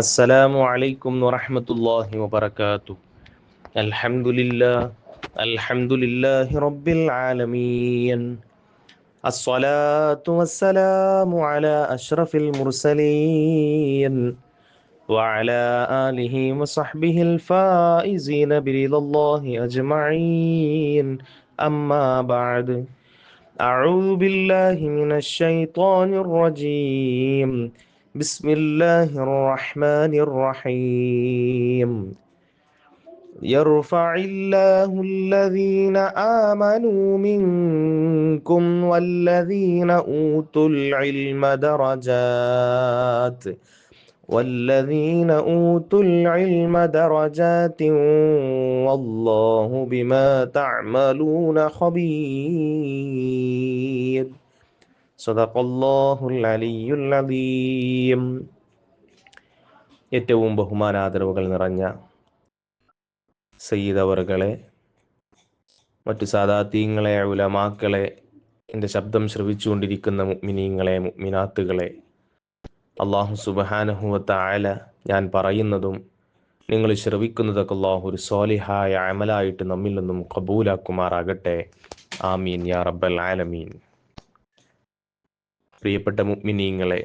السلام عليكم ورحمة الله وبركاته. الحمد لله الحمد لله رب العالمين. الصلاة والسلام على أشرف المرسلين وعلى آله وصحبه الفائزين برضا الله أجمعين. أما بعد، أعوذ بالله من الشيطان الرجيم. بسم الله الرحمن الرحيم. يرفع الله الذين آمنوا منكم والذين أوتوا العلم درجات والله بما تعملون خبير. സദഖല്ലാഹുൽ അലിയ്യുൽ അദീം. ഏറ്റവും ബഹുമാനാദരവുകൾ നിറഞ്ഞ സയ്യിദ് അവറുകളെ, മറ്റു സാദാത്തീങ്ങളെ, ഉലമാക്കളെ, എൻ്റെ ശബ്ദം ശ്രവിച്ചുകൊണ്ടിരിക്കുന്ന മുഅ്മിനീങ്ങളെ, മുഅ്മിനാത്തുകളെ, അല്ലാഹു സുബ്ഹാനഹു വ തആല ഞാൻ പറയുന്നതും നിങ്ങൾ ശ്രവിക്കുന്നതൊക്കെ അല്ലാഹു ഒരു സ്വാലിഹായ അമലായിട്ട് നമ്മിൽ നിന്നും ഖബൂലാക്കുമാറാകട്ടെ. ആമീൻ യാ റബ്ബൽ ആലമീൻ. പ്രിയപ്പെട്ട മുഅ്മിനീങ്ങളെ,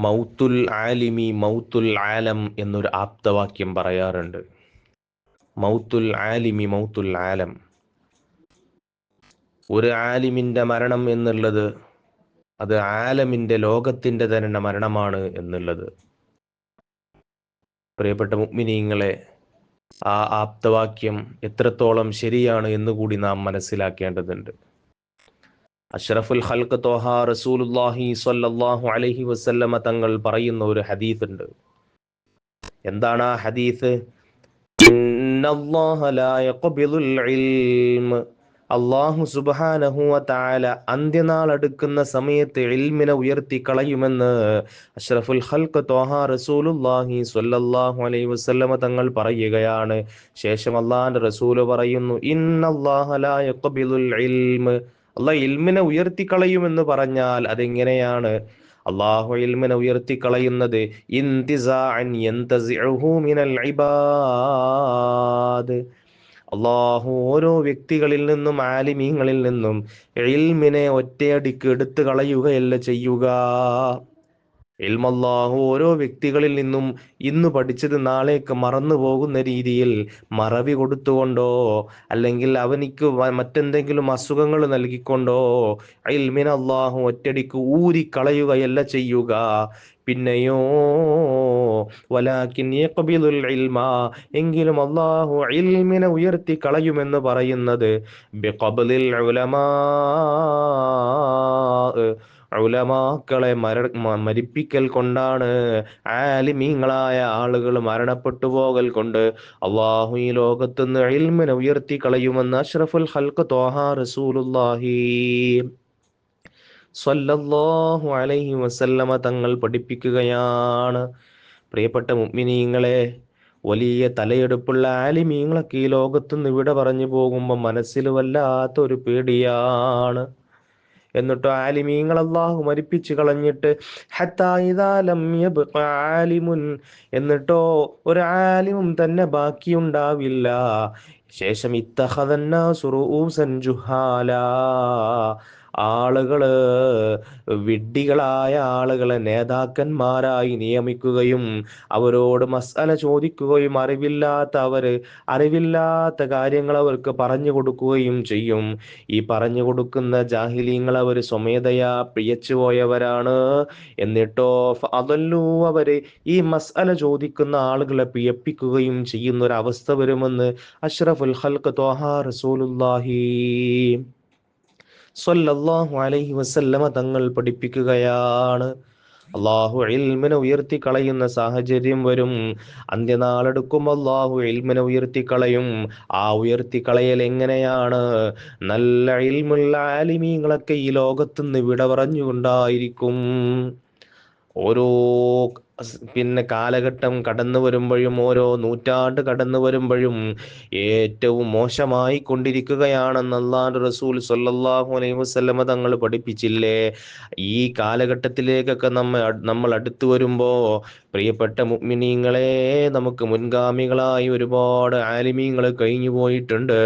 മൗത്തുൽ ആലിമി മൗത്തുൽ ആലം എന്നൊരു ആപ്തവാക്യം പറയാറുണ്ട്. മൗത്തുൽ ആലിമി മൗത്തുൽ ആലം. ഒരു ആലിമിൻ്റെ മരണം എന്നുള്ളത് അത് ആലമിൻ്റെ ലോകത്തിൻ്റെ തന്നെ മരണമാണ് എന്നുള്ളത്. പ്രിയപ്പെട്ട മുഅ്മിനീങ്ങളെ, ആ ആപ്തവാക്യം എത്രത്തോളം ശരിയാണ് എന്നുകൂടി നാം മനസ്സിലാക്കേണ്ടതുണ്ട്. അഷ്റഫുൽ ഖൽഖ് ത്വഹ റസൂലുള്ളാഹി സ്വല്ലല്ലാഹു അലൈഹി വസല്ലമ തങ്ങൾ പറയുന്ന ഒരു ഹദീസ് ഉണ്ട്. എന്താണ് ആ ഹദീസ്? ഇന്നല്ലാഹ ലാ യഖ്ബിലുൽ ഇൽമ. അല്ലാഹു സുബ്ഹാനഹു വ തആല അന്ത്യനാൾ അടുക്കുന്ന സമയത്ത് ഇൽമിനെ ഉയർത്തി കളയുമെന്ന് അഷ്റഫുൽ ഖൽഖ് ത്വഹ റസൂലുള്ളാഹി സ്വല്ലല്ലാഹു അലൈഹി വസല്ലമ തങ്ങൾ പറയുകയാണ്. ശേഷം അല്ലാഹുവിന്റെ റസൂൽ പറയുന്നു, ഇന്നല്ലാഹ ലാ യഖ്ബിലുൽ ഇൽമ. അല്ലാഹ് ഇൽമിനെ ഉയർത്തിക്കളയുമെന്ന് പറഞ്ഞാൽ അതെങ്ങനെയാണ്? അല്ലാഹു ഇൽമിനെ ഉയർത്തിക്കളയുന്നത് ഇന്തിസാഅൻ യന്തസിഉഹു മിനൽ ഇബാദ്. അല്ലാഹു ഓരോ വ്യക്തികളിൽ നിന്നും, ആലിമീങ്ങളിൽ നിന്നും ഇൽമിനെ ഒറ്റയടിക്ക് എടുത്തു കളയുകയല്ല ചെയ്യുക. ഇൽമല്ലാഹു ഓരോ വ്യക്തികളിൽ നിന്നും ഇന്ന് പഠിച്ചത് നാളേക്ക് മറന്നു പോകുന്ന രീതിയിൽ മറവി കൊടുത്തുകൊണ്ടോ അല്ലെങ്കിൽ അവനിക്ക് മറ്റെന്തെങ്കിലും അസുഖങ്ങൾ നൽകിക്കൊണ്ടോ ഇൽമിനെ അല്ലാഹു ഒറ്റടിക്ക് ഊരിക്കളയുകയല്ല ചെയ്യുക. പിന്നെയോ വലാകിൻ യഖ്ബിലുൽ ഇൽമ, എങ്കിലും അല്ലാഹു ഇൽമിനെ ഉയർത്തി കളയുമെന്ന് പറയുന്നത് ബിഖബ്ലിൽ ഉലമാ, ഉലമാക്കളെ മരിപ്പിക്കൽ കൊണ്ടാണ്. ആലിമീങ്ങളായ ആളുകൾ മരണപ്പെട്ടു പോകൽ കൊണ്ട് അല്ലാഹു ഈ ലോകത്തുനിന്ന് ഇൽമിനെ ഉയർത്തി കളയുമെന്ന് അഷ്റഫുൽ ഖൽഖ് ത്വഹ റസൂലുള്ളാഹി സ്വല്ലല്ലാഹു അലൈഹി വസല്ലമ തങ്ങൾ പഠിപ്പിക്കുകയാണ്. പ്രിയപ്പെട്ട മുഅ്മിനീങ്ങളെ, വലിയ തലയെടുപ്പുള്ള ആലിമീങ്ങളൊക്കെ ഈ ലോകത്തുനിന്ന് ഇവിടെ പറഞ്ഞു പോകുമ്പോൾ മനസ്സിൽ വല്ലാത്തൊരു പേടിയാണ്. എന്നിട്ടോ ആലിമീങ്ങൾ അല്ലാഹു മരിപ്പിച്ചു കളഞ്ഞിട്ട് ഹത്താ ഇദാ ലം യബ്ഖ ആലിമുൻ, എന്നിട്ടോ ഒരു ആലിമും തന്നെ ബാക്കിയുണ്ടാവില്ല. ശേഷം ഇത്തഖദന്നാസു റൂസൻ ജുഹാലാ, ആളുകള് വിഡ്ഢികളായ ആളുകളെ നേതാക്കന്മാരായി നിയമിക്കുകയും അവരോട് മസ്അല ചോദിക്കുകയും അറിവില്ലാത്ത കാര്യങ്ങൾ അവർക്ക് പറഞ്ഞു കൊടുക്കുകയും ചെയ്യും. ഈ പറഞ്ഞു കൊടുക്കുന്ന ജാഹിലീങ്ങൾ അവർ സ്വമേധയാ പിഴച്ചു പോയവരാണ്. എന്നിട്ടോ അതല്ലൂ, അവര് ഈ മസ്അല ചോദിക്കുന്ന ആളുകളെ പിഴപ്പിക്കുകയും ചെയ്യുന്ന ഒരു അവസ്ഥ വരുമെന്ന് അഷ്റഫുൽ ഖൽഖ് ത്വഹ റസൂലുള്ളാഹി സ്വല്ലല്ലാഹു അലൈഹി വസല്ലമ തങ്ങൾ പഠിപ്പിക്കുകയാണ്. അല്ലാഹു ഇൽമിനെ ഉയർത്തി കളയുന്ന സാഹചര്യം വരും. അന്ത്യനാളെടുക്കും അല്ലാഹു ഇൽമിനെ ഉയർത്തിക്കളയും. ആ ഉയർത്തിക്കളയൽ എങ്ങനെയാണ്? നല്ല ഇൽമുള്ള ആലിമീങ്ങളൊക്കെ ഈ ലോകത്തുനിന്ന് വിട പറഞ്ഞുകൊണ്ടായിരിക്കും. ഓരോ പിന്നെ കാലഘട്ടം കടന്നു വരുമ്പോഴും ഓരോ നൂറ്റാണ്ട് കടന്നു വരുമ്പോഴും ഏറ്റവും മോശമായി കൊണ്ടിരിക്കുകയാണെന്ന് അല്ലാഹുവിന്റെ റസൂൽ സ്വല്ലല്ലാഹു അലൈഹി വസല്ലമ തങ്ങൾ പഠിപ്പിച്ചില്ലേ? ഈ കാലഘട്ടത്തിലേക്കൊക്കെ നമ്മൾ അടുത്തു വരുമ്പോ പ്രിയപ്പെട്ട മുഅ്മിനീങ്ങളെ, നമുക്ക് മുൻഗാമികളായി ഒരുപാട് ആലിമീങ്ങൾ കഴിഞ്ഞു പോയിട്ടുണ്ട്.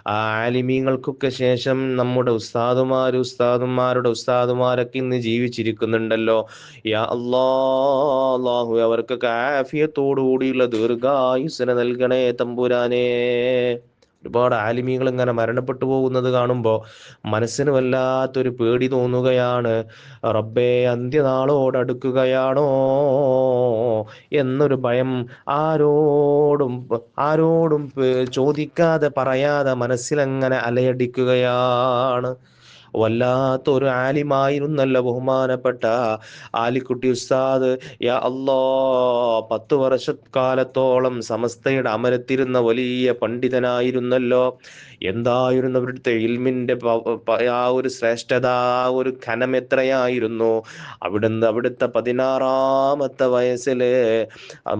ആ ആലിമീങ്ങൾക്കൊക്കെ ശേഷം നമ്മുടെ ഉസ്താദുമാരുടെ ഉസ്താദുമാരൊക്കെ ഇന്ന് ജീവിച്ചിരിക്കുന്നുണ്ടല്ലോ. യാ അല്ലാഹു അവർക്കൊക്കെ ആഫിയത്തോടു കൂടിയുള്ള ദീർഘായുസ്സിനെ നൽകണേ തമ്പുരാനേ. ഒരുപാട് ആലിമീങ്ങൾ ഇങ്ങനെ മരണപ്പെട്ടു പോകുന്നത് കാണുമ്പോൾ മനസ്സിന് വല്ലാത്തൊരു പേടി തോന്നുകയാണ്. റബ്ബേ, അന്ത്യനാളോടടുക്കുകയാണോ എന്നൊരു ഭയം ആരോടും ആരോടും ചോദിക്കാതെ പറയാതെ മനസ്സിലങ്ങനെ അലയടിക്കുകയാണ്. വല്ലാത്തൊരു ആലിമായിരുന്നല്ലോ ബഹുമാനപ്പെട്ട ആലിക്കുട്ടി ഉസ്താദ്. യാ അല്ലാ, 10 വർഷക്കാലത്തോളം സമസ്തയുടെ അമരത്തിരുന്ന വലിയ പണ്ഡിതനായിരുന്നല്ലോ. എന്തായിരുന്നു അവിടുത്തെ ഇൽമിന്റെ ആ ഒരു ശ്രേഷ്ഠത, ആ ഒരു ഘനം എത്രയായിരുന്നു! അവിടുത്തെ 16-ാമത്തെ വയസ്സില്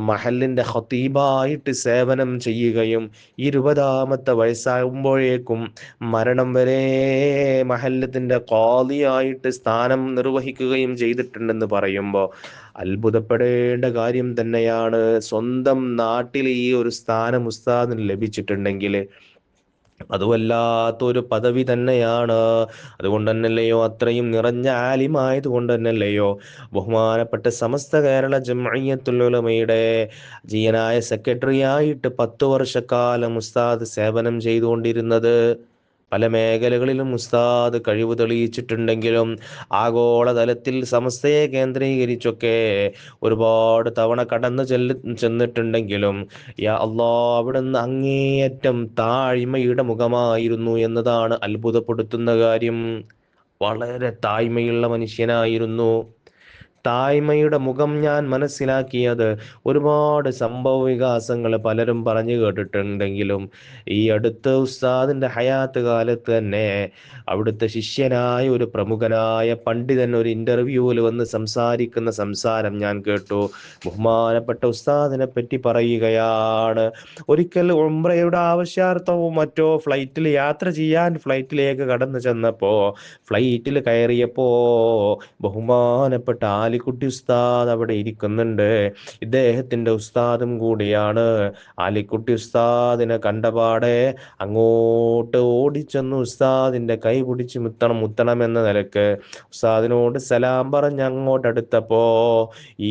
മഹലിന്റെ ഖതീബായിട്ട് സേവനം ചെയ്യുകയും 20-ാമത്തെ വയസ്സാകുമ്പോഴേക്കും മരണം വരെ മഹല്ലത്തിന്റെ ഖാദിയായിട്ട് സ്ഥാനം നിർവഹിക്കുകയും ചെയ്തിട്ടുണ്ടെന്ന് പറയുമ്പോൾ അത്ഭുതപ്പെടേണ്ട കാര്യം തന്നെയാണ്. സ്വന്തം നാട്ടിൽ ഈ ഒരു സ്ഥാനം ഉസ്താദിന് ലഭിച്ചിട്ടുണ്ടെങ്കിൽ അത് വല്ലാത്തൊരു പദവി തന്നെയാണ്. അതുകൊണ്ട് തന്നെയല്ലയോ, അത്രയും നിറഞ്ഞ ആലിമായത് കൊണ്ട് തന്നെയല്ലയോ ബഹുമാനപ്പെട്ട സമസ്ത കേരള ജംഇയ്യത്തുൽ ഉലമയുടെ ജീവനായ സെക്രട്ടറി ആയിട്ട് 10 വർഷക്കാലം ഉസ്താദ് സേവനം ചെയ്തുകൊണ്ടിരുന്നത്. പല മേഖലകളിലും ഉസ്താദ് കഴിവ് തെളിയിച്ചിട്ടുണ്ടെങ്കിലും ആഗോളതലത്തിൽ സമസ്തയെ കേന്ദ്രീകരിച്ചൊക്കെ ഒരുപാട് തവണ കടന്നു ചെന്നിട്ടുണ്ടെങ്കിലും യാ അല്ലാ, അവിടുന്ന് അങ്ങേയറ്റം താഴ്മയുടെ മുഖമായിരുന്നു എന്നതാണ് അത്ഭുതപ്പെടുത്തുന്ന കാര്യം. വളരെ താഴ്മയുള്ള മനുഷ്യനായിരുന്നു. താഴ്മയുടെ മുഖം ഞാൻ മനസ്സിലാക്കിയത് ഒരുപാട് സംഭവ വികാസങ്ങൾ പലരും പറഞ്ഞു കേട്ടിട്ടുണ്ടെങ്കിലും ഈ അടുത്ത ഉസ്താദിന്റെ ഹയാത്ത് കാലത്ത് തന്നെ അവിടുത്തെ ശിഷ്യനായ ഒരു പ്രമുഖനായ പണ്ഡിതൻ ഒരു ഇന്റർവ്യൂവിൽ വന്ന് സംസാരിക്കുന്ന സംസാരം ഞാൻ കേട്ടു. ബഹുമാനപ്പെട്ട ഉസ്താദിനെ പറ്റി പറയുകയാണ്. ഒരിക്കൽ ഉംറയുടെ ആവശ്യാർത്ഥവും മറ്റോ ഫ്ലൈറ്റിൽ യാത്ര ചെയ്യാൻ ഫ്ലൈറ്റിലേക്ക് കടന്നു ചെന്നപ്പോ ഫ്ലൈറ്റിൽ കയറിയപ്പോ ബഹുമാനപ്പെട്ട ആലിക്കുട്ടി ഉസ്താദ് അവിടെ ഇരിക്കുന്നുണ്ട്. ഇദ്ദേഹത്തിന്റെ ഉസ്താദും കൂടിയാണ്. ആലിക്കുട്ടി ഉസ്താദിനെ കണ്ടപാടെ അങ്ങോട്ട് ഓടിച്ചെന്ന് ഉസ്താദിന്റെ കൈ പിടിച്ച് മുത്തണം എന്ന നിലക്ക് ഉസ്താദിനോട് സലാം പറഞ്ഞ് അങ്ങോട്ടടുത്തപ്പോ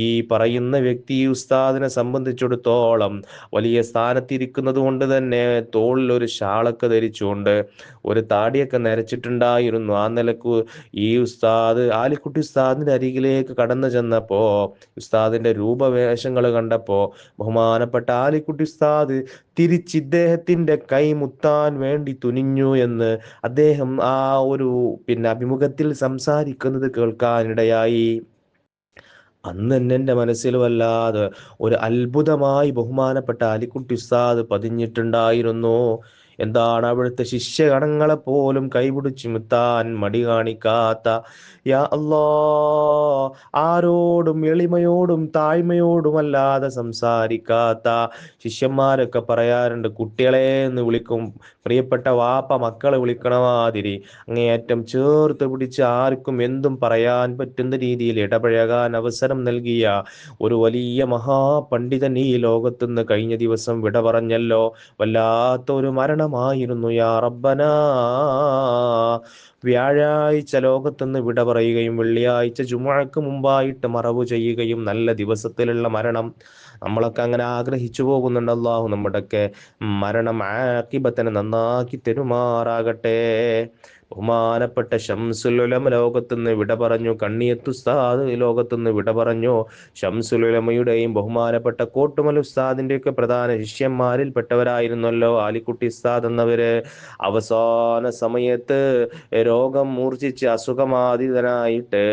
ഈ പറയുന്ന വ്യക്തി ഉസ്താദിനെ സംബന്ധിച്ചിടത്തോളം വലിയ സ്ഥാനത്തിരിക്കുന്നത് കൊണ്ട് തന്നെ തോളിൽ ഒരു ഷാളൊക്കെ ധരിച്ചുകൊണ്ട് ഒരു താടിയൊക്കെ നരച്ചിട്ടുണ്ടായിരുന്നു. ആ നിലക്ക് ഈ ഉസ്താദ് ആലിക്കുട്ടി ഉസ്താദിന്റെ അരികിലേക്ക് കടന്നു ചെന്നപ്പോ ഉസ്താദിന്റെ രൂപവേഷങ്ങൾ കണ്ടപ്പോ ബഹുമാനപ്പെട്ട ആലിക്കുട്ടി ഉസ്താദ് തിരിച്ച് ഇദ്ദേഹത്തിന്റെ കൈ മുത്താൻ വേണ്ടി തുനിഞ്ഞു എന്ന് അദ്ദേഹം ആ ഒരു അഭിമുഖത്തിൽ സംസാരിക്കുന്നത് കേൾക്കാനിടയായി. അന്ന് തന്നെ എൻ്റെ മനസ്സിൽ വല്ലാതെ ഒരു അത്ഭുതമായി ബഹുമാനപ്പെട്ട അലിക്കുട്ടി ഉസ്താദ് പതിഞ്ഞിട്ടുണ്ടായിരുന്നു. എന്താണ്, അവിടുത്തെ ശിഷ്യഗണങ്ങളെ പോലും കൈപിടിച്ച് മുത്താൻ മടി കാണിക്കാത്ത, യാ അല്ലാ, ആരോടും എളിമയോടും താഴ്മയോടുമല്ലാതെ സംസാരിക്കാത്ത ശിഷ്യന്മാരൊക്കെ പറയാറുണ്ട്, കുട്ടികളെ എന്ന് വിളിക്കും, പ്രിയപ്പെട്ട വാപ്പ മക്കളെ വിളിക്കണ മാതിരി അങ്ങേയറ്റം ചേർത്ത് പിടിച്ച് ആർക്കും എന്തും പറയാൻ പറ്റുന്ന രീതിയിൽ ഇടപഴകാൻ അവസരം നൽകിയ ഒരു വലിയ മഹാപണ്ഡിതൻ ഈ ലോകത്തുനിന്ന് കഴിഞ്ഞ ദിവസം വിട പറഞ്ഞല്ലോ. വല്ലാത്ത ഒരു മരണമായിരുന്നു. യാ റബ്ബനാ, വ്യാഴാഴ്ച ലോകത്തുനിന്ന് വിട പറയുകയും വെള്ളിയാഴ്ച ജുമുഅക്ക് മുമ്പായിട്ട് മറവ് ചെയ്യുകയും നല്ല ദിവസത്തിലുള്ള മരണം നമ്മളൊക്കെ അങ്ങനെ ആഗ്രഹിച്ചു പോകുന്നുണ്ട്. അല്ലാഹു നമ്മുടെയൊക്കെ മരണം ആഖിബത്തിനെ നന്നാക്കി തെരുമാറാകട്ടെ. ബഹുമാനപ്പെട്ട ശംസുൽ ഉലമ ലോകത്തുനിന്ന് വിട പറഞ്ഞു. കണ്ണിയത്ത് ഉസ്താദ് ലോകത്തുനിന്ന് വിട പറഞ്ഞു. ശംസുൽ ഉലമയുടെയും ബഹുമാനപ്പെട്ട കോട്ടുമൽ ഉസ്താദിന്റെയൊക്കെ പ്രധാന ശിഷ്യന്മാരിൽ പെട്ടവരായിരുന്നല്ലോ ആലിക്കുട്ടി ഉസ്താദ് എന്നവര്. അവസാന സമയത്ത് രോഗം മൂർച്ഛിച്ച് അസുഖബാധിതനായിട്ട്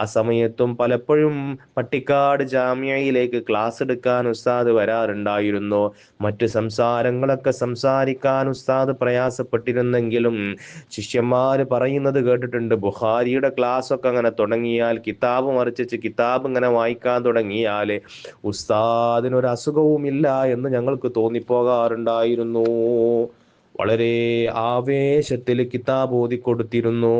ആ സമയത്തും പലപ്പോഴും പട്ടിക്കാട് ജാമ്യയിലേക്ക് ക്ലാസ് എടുക്കാൻ ഉസ്താദ് വരാറുണ്ടായിരുന്നു. മറ്റ് സംസാരങ്ങളൊക്കെ സംസാരിക്കാൻ ഉസ്താദ് പ്രയാസപ്പെട്ടിരുന്നെങ്കിലും ശിഷ്യന്മാർ ഉസ്താദുമാർ പറയുന്നത് കേട്ടിട്ടുണ്ട്, ബുഖാരിയുടെ ക്ലാസ് ഒക്കെ അങ്ങനെ തുടങ്ങിയാൽ, കിതാബ് മറിച്ച് കിതാബ് ഇങ്ങനെ വായിക്കാൻ തുടങ്ങിയാൽ ഉസ്താദിനൊരു അസുഖവുമില്ല എന്ന് ഞങ്ങൾക്ക് തോന്നിപ്പോകാറുണ്ടായിരുന്നു. വളരെ ആവേശത്തിൽ കിതാബ് ഓതിക്കൊടുത്തിരുന്നു.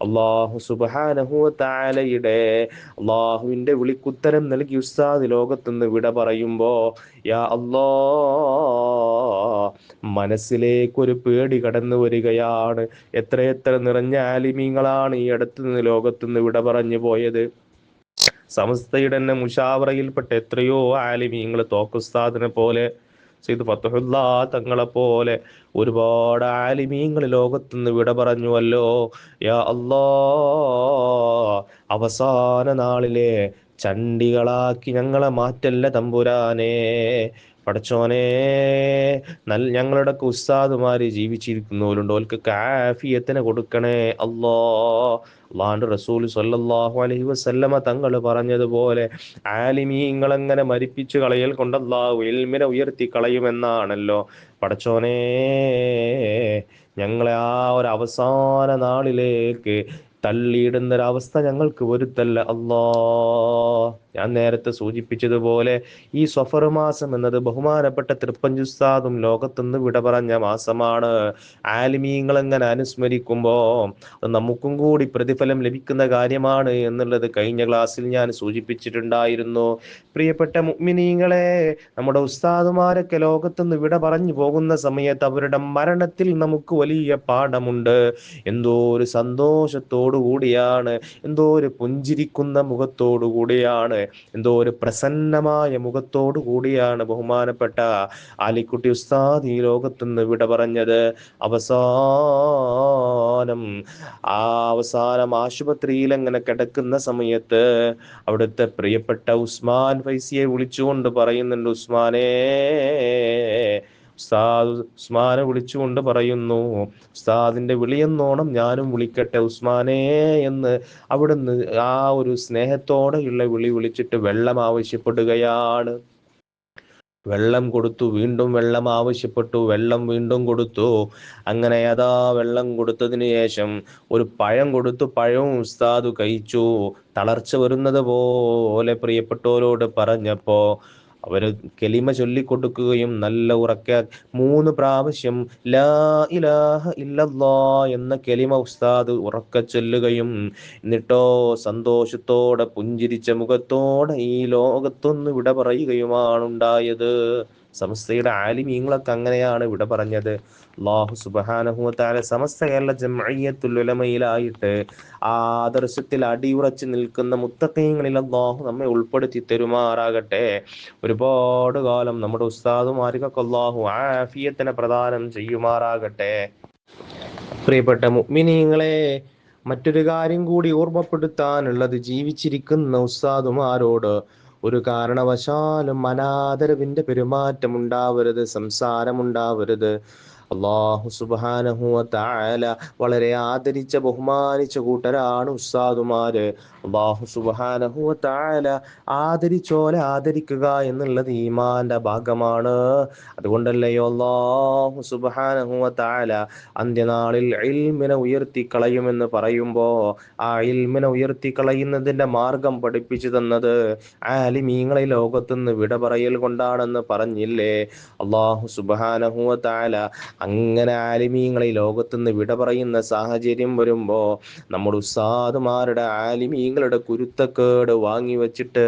അള്ളാഹു സുബ്ഹാനഹു വ തആലയുടെ അള്ളാഹുവിന്റെ വിളിക്കുത്തരം നൽകി ഉസ്താദ് ലോകത്തുനിന്ന് വിട പറയുമ്പോ യാ അല്ലാ, മനസ്സിലേക്കൊരു പേടി കടന്നു വരികയാണ്. എത്രയെത്ര നിറഞ്ഞ ആലിമീങ്ങളാണ് ഈ അടുത്തുനിന്ന് ലോകത്തുനിന്ന് വിട പറഞ്ഞു പോയത്. സമസ്തയുടെ തന്നെ മുഷാവറയിൽപ്പെട്ട എത്രയോ ആലിമീങ്ങൾ, തോക്കുസ്താദിനെ പോലെ, സയ്യിദ് ഫത്ഹുല്ലാ തങ്ങളെ പോലെ ഒരുപാട് ആലിമീങ്ങൾ ലോകത്തുനിന്ന് വിട പറഞ്ഞുവല്ലോ. യാ അല്ലാ, അവസാന നാളിലെ ചണ്ടികളാക്കി ഞങ്ങളെ മാറ്റല്ല തമ്പുരാനെ. പടച്ചോനെ, ഞങ്ങളുടെ ഉസ്താദുമാര് ജീവിച്ചിരിക്കുന്നവരുണ്ട്, ഓൽക്ക് ആഫിയത്തിനെ കൊടുക്കണേ അല്ലാ. അള്ളാഹുവിന്റെ റസൂൽ സ്വല്ലല്ലാഹു അലൈഹി വസല്ലമ തങ്ങൾ പറഞ്ഞതുപോലെ ആലിമീങ്ങളെങ്ങനെ മരിപ്പിച്ചു കളയൽ കൊണ്ട് അല്ലാഹു ഇൽമിനെ ഉയർത്തി കളയുമെന്നാണല്ലോ. പടച്ചോനെ, ഞങ്ങളെ ആ ഒരു അവസാന നാളിലേക്ക് തള്ളിയിടുന്നൊരവസ്ഥ ഞങ്ങൾക്ക് വരുത്തല്ല അല്ലാ. ഞാൻ നേരത്തെ സൂചിപ്പിച്ചതുപോലെ ഈ സഫർ മാസം എന്നത് ബഹുമാനപ്പെട്ട തൃപ്പഞ്ചുസ്താദും ലോകത്തുനിന്ന് വിട പറഞ്ഞ മാസമാണ്. ആലിമീങ്ങൾ എങ്ങനെ അനുസ്മരിക്കുമ്പോ അത് നമുക്കും കൂടി പ്രതിഫലം ലഭിക്കുന്ന കാര്യമാണ് എന്നുള്ളത് കഴിഞ്ഞ ക്ലാസ്സിൽ ഞാൻ സൂചിപ്പിച്ചിട്ടുണ്ടായിരുന്നു. പ്രിയപ്പെട്ട മുഅ്മിനീങ്ങളെ, നമ്മുടെ ഉസ്താദുമാരൊക്കെ ലോകത്തുനിന്ന് വിട പറഞ്ഞു പോകുന്ന സമയത്ത് അവരുടെ മരണത്തിൽ നമുക്ക് വലിയ പാഠമുണ്ട്. എന്തോ ഒരു സന്തോഷത്തോടു കൂടിയാണ്, എന്തോ ഒരു പുഞ്ചിരിക്കുന്ന മുഖത്തോടു കൂടിയാണ്, എന്തോ ഒരു പ്രസന്നമായ മുഖത്തോടു കൂടിയാണ് ബഹുമാനപ്പെട്ട ആലിക്കുട്ടി ഉസ്താദ് ഈ ലോകത്തുനിന്ന് വിട പറഞ്ഞത്. അവസാനം ആശുപത്രിയിൽ അങ്ങനെ കിടക്കുന്ന സമയത്ത് അവിടുത്തെ പ്രിയപ്പെട്ട ഉസ്മാൻ ഫൈസിയെ വിളിച്ചുകൊണ്ട് പറയുന്നുണ്ട്, ഉസ്മാനെ വിളിച്ചുകൊണ്ട് പറയുന്നു, ഉസ്താദിന്റെ വിളിയെന്നോണം ഞാനും വിളിക്കട്ടെ ഉസ്മാനെ എന്ന്. അവിടുന്ന് ആ ഒരു സ്നേഹത്തോടെയുള്ള വിളി വിളിച്ചിട്ട് വെള്ളം ആവശ്യപ്പെടുകയാണ്. വെള്ളം കൊടുത്തു, വീണ്ടും വെള്ളം ആവശ്യപ്പെട്ടു, വെള്ളം വീണ്ടും കൊടുത്തു. അങ്ങനെ അതാ വെള്ളം കൊടുത്തതിന് ശേഷം ഒരു പഴം കൊടുത്തു, പഴവും ഉസ്താദ് കഴിച്ചു. തളർച്ച വരുന്നത് പോലെ പ്രിയപ്പെട്ടവരോട് പറഞ്ഞപ്പോ അവര് കെലിമ ചൊല്ലിക്കൊടുക്കുകയും നല്ല ഉറക്കെ 3 പ്രാവശ്യം ലാ ഇലാഹ ഇല്ലല്ലാ എന്ന കെലിമ ഉസ്താദ് ഉറക്കെ ചൊല്ലുകയും എന്നിട്ടോ സന്തോഷത്തോടെ പുഞ്ചിരിച്ച മുഖത്തോടെ ഈ ലോകത്തൊന്ന് വിട പറയുകയുമാണ് ഉണ്ടായത്. സമസ്തയുടെ ആലിമീങ്ങളൊക്കെ അങ്ങനെയാണ് വിട പറഞ്ഞത്. അല്ലാഹു സുബ്ഹാനഹു വ തആല സമസ്ത കേരള ജംഇയ്യത്തുൽ ഉലമയിലായിട്ട് ആ ആദർശത്തിൽ അടിയുറച്ച് നിൽക്കുന്ന മുത്തഖീങ്ങളിൽ അല്ലാഹു നമ്മെ ഉൾപ്പെടുത്തി തരുമാറാകട്ടെ. ഒരുപാട് കാലം നമ്മുടെ ഉസ്താദുമാർക്കൊക്കെ അല്ലാഹു ആഫിയത്തിനെ പ്രദാനം ചെയ്യുമാറാകട്ടെ. പ്രിയപ്പെട്ട മുഅ്മിനീങ്ങളെ, മറ്റൊരു കാര്യം കൂടി ഓർമ്മപ്പെടുത്താനുള്ളത്, ജീവിച്ചിരിക്കുന്ന ഉസ്താദുമാരോട് ഒരു കാരണവശാലും അനാദരവിന്റെ പെരുമാറ്റം ഉണ്ടാവരുത്, സംസാരം ഉണ്ടാവരുത്. അല്ലാഹു സുബ്ഹാനഹു വ തആല വളരെ ആദരിച്ച ബഹുമാനിച്ച കൂട്ടരാണ് ഉസ്താദുമാര്. അല്ലാഹു സുബ്ഹാനഹു വ തആല ആദരിച്ചോലെ ആദരിക്കുക എന്നുള്ളത് ഈമാന്റെ ഭാഗമാണ്. അതുകൊണ്ടല്ലയോ അല്ലാഹു സുബ്ഹാനഹു വ തആല അന്ത്യനാളിൽ ഇൽമിനെ ഉയർത്തി കളയുമെന്ന് പറയുമ്പോ ആ ഇൽമിനെ ഉയർത്തി കളയുന്നതിന്റെ മാർഗം പഠിപ്പിച്ചു തന്നത് ആലിമീങ്ങളെ ലോകത്തുനിന്ന് വിട പറയൽ കൊണ്ടാണെന്ന് പറഞ്ഞില്ലേ? അല്ലാഹു സുബ്ഹാനഹു വ തആല അങ്ങനെ ആലിമീങ്ങളെ ലോകത്തുനിന്ന് വിട പറയുന്ന സാഹചര്യം വരുമ്പോ നമ്മുടെ ഉസ്താദുമാരുടെ ആലിമീങ്ങളുടെ കുരുത്തക്കേട് വാങ്ങി വെച്ചിട്ട്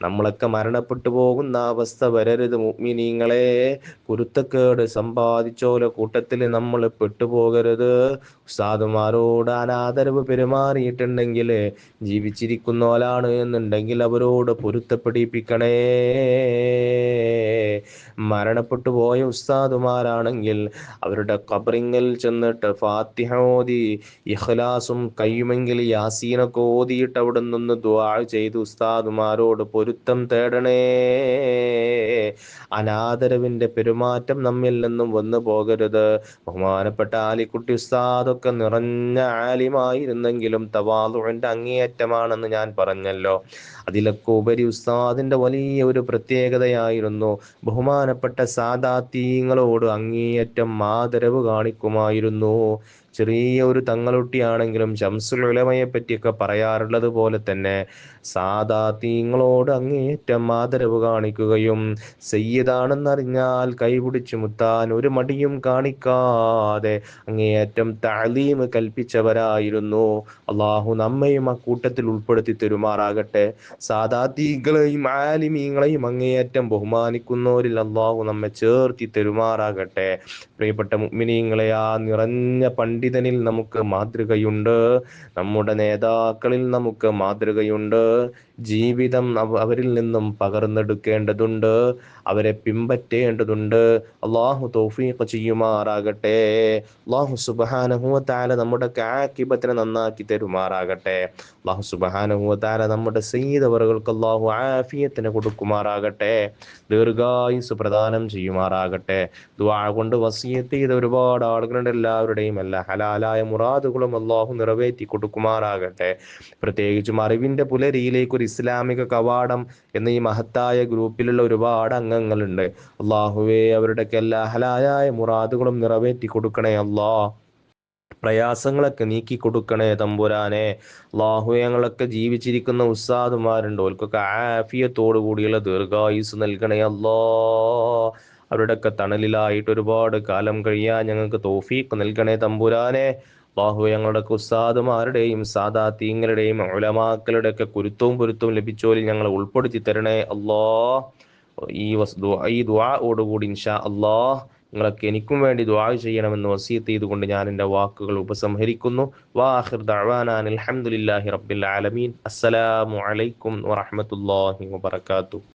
നമ്മളൊക്കെ മരണപ്പെട്ടു പോകുന്ന അവസ്ഥ വരരുത് മുഅ്മിനീങ്ങളെ. കുരുത്തക്കേട് സമ്പാദിച്ചോലെ കൂട്ടത്തിൽ നമ്മൾ പെട്ടുപോകരുത്. ഉസ്താദുമാരോട് അനാദരവ് പെരുമാറിയിട്ടുണ്ടെങ്കിൽ, ജീവിച്ചിരിക്കുന്നവരാണ് എന്നുണ്ടെങ്കിൽ അവരോട് പൊരുത്തപ്പെടിപ്പിക്കണേ. മരണപ്പെട്ടു പോയ ഉസ്താദുമാരാണെങ്കിൽ അവരുടെ ഖബറിങ്ങിൽ ചെന്നിട്ട് ഫാത്തിഹ ഓതി, ഇഖ്ലാസും കഴിയുമെങ്കിൽ യാസീനൊക്കെ ഓതിയിട്ട് അവിടെ നിന്ന് ദുആ ചെയ്ത് ഉസ്താദുമാരോട് പൊരുത്തം തേടണേ. അനാദരവിന്റെ പെരുമാറ്റം നമ്മിൽ നിന്നും വന്നു പോകരുത്. ബഹുമാനപ്പെട്ട ആലിക്കുട്ടി ഉസ്താദൊക്കെ നിറഞ്ഞ ആലിമായിരുന്നെങ്കിലും തവാളുവിന്റെ അങ്ങേയറ്റമാണെന്ന് ഞാൻ പറഞ്ഞല്ലോ. അതിലൊക്കെ ഉപരി ഉസ്താദിന്റെ വലിയ ഒരു പ്രത്യേകതയായിരുന്നു, ബഹുമാനപ്പെട്ട സാദാത്തീങ്ങളോട് അങ്ങേയറ്റം ആദരവ് കാണിക്കുമായിരുന്നു. ചെറിയ ഒരു തങ്ങളുട്ടിയാണെങ്കിലും ശംസുൽ ഉലമയെ പറ്റിയൊക്കെ പറയാറുള്ളത് പോലെ തന്നെ സാദാതീങ്ങളോട് അങ്ങേയറ്റം ആദരവ് കാണിക്കുകയും സയ്യിദാണെന്നറിഞ്ഞാൽ കൈപിടിച്ചു മുത്താൻ ഒരു മടിയും കാണിക്കാതെ അങ്ങേയറ്റം തഅലീം കൽപ്പിച്ചവരായിരുന്നു. അള്ളാഹു നമ്മയും ആ കൂട്ടത്തിൽ ഉൾപ്പെടുത്തി തരുമാറാകട്ടെ. സാദാതീകളെയും ആലിമീങ്ങളെയും അങ്ങേയറ്റം ബഹുമാനിക്കുന്നവരിൽ അള്ളാഹു നമ്മെ ചേർത്തി തരുമാറാകട്ടെ. പ്രിയപ്പെട്ട മുഅ്മിനീങ്ങളെ, ആ നിറഞ്ഞ പണ്ഡിതനിൽ നമുക്ക് മാതൃകയുണ്ട്, നമ്മുടെ നേതാക്കളിൽ നമുക്ക് മാതൃകയുണ്ട്. ജീവിതം അവരിൽ നിന്നും പകർന്നെടുക്കേണ്ടതുണ്ട്, അവരെ പിൻപറ്റേണ്ടതുണ്ട്. അള്ളാഹു തൗഫീഖ് ചെയ്യുമാറാകട്ടെ. അള്ളാഹു സുബ്ഹാനഹു വ തആല നമ്മുടെ ആഖിബത്തിനെ നന്നാക്കി തരുമാറാകട്ടെ. അള്ളാഹു സുബ്ഹാനഹു വ തആല നമ്മുടെ സയ്യിദ് അവറുകൾക്ക് അള്ളാഹു ആഫിയത്തിനെ കൊടുക്കുമാറാകട്ടെ, ദീർഘായുസ് പ്രദാനം ചെയ്യുമാറാകട്ടെ. ദുആ കൊണ്ട് വസിയത്ത് ചെയ്ത ഒരുപാട് ആളുകളുടെ എല്ലാവരുടെയും എല്ലാ ഹലാലായ മുറാദുകളും അള്ളാഹു നിറവേറ്റി കൊടുക്കുമാറാകട്ടെ. പ്രത്യേകിച്ചും അറിവിന്റെ പുലരിയിലേക്ക് ഒരു ഇസ്ലാമിക കവാടം എന്ന ഈ മഹത്തായ ഗ്രൂപ്പിലുള്ള ഒരുപാട് അംഗങ്ങളുണ്ട്. അള്ളാഹുവേ, അവരുടെയൊക്കെ എല്ലാ ഹലാലായ മുറാദുകളും നിറവേറ്റി കൊടുക്കണേ അല്ലാ. പ്രയാസങ്ങളൊക്കെ നീക്കി കൊടുക്കണേ തമ്പുരാനെ. അള്ളാഹുവേ, ഞങ്ങളൊക്കെ ജീവിച്ചിരിക്കുന്ന ഉസ്താദുമാരുണ്ട്, ഓൽക്കൊക്കെ ആഫിയത്തോടു കൂടിയുള്ള ദീർഘായുസ് നൽകണേ അല്ലാ. അവരുടെയൊക്കെ തണലിലായിട്ട് ഒരുപാട് കാലം കഴിയാൻ ഞങ്ങൾക്ക് തൗഫീഖ് നൽകണേ തമ്പുരാനെ. അള്ളാഹുവേ, ഞങ്ങളുടെ ഉസ്താദുമാരുടെയും സാദാതീങ്ങളുടെയും ഉലമാക്കളുടെ ഒക്കെ കുരുത്തവും പൊരുത്തവും ലഭിച്ചോലിൽ ഞങ്ങളെ ഉൾപ്പെടുത്തി തരണേ അല്ലാ. ഈ ദുആഓടുകൂടി ഇൻഷാ അല്ലാഹ് നിങ്ങളൊക്കെ എനിക്കും വേണ്ടി ദുആ ചെയ്യണമെന്ന് വസിയത്ത് ചെയ്തുകൊണ്ട് ഞാൻ എൻ്റെ വാക്കുകൾ ഉപസംഹരിക്കുന്നു. വാഖിർ ദഅവാനാ അൽഹംദുലില്ലാഹി റബ്ബിൽ ആലമീൻ. അസ്സലാമു അലൈക്കും വറഹ്മത്തുള്ളാഹി വബറകാതുഹു.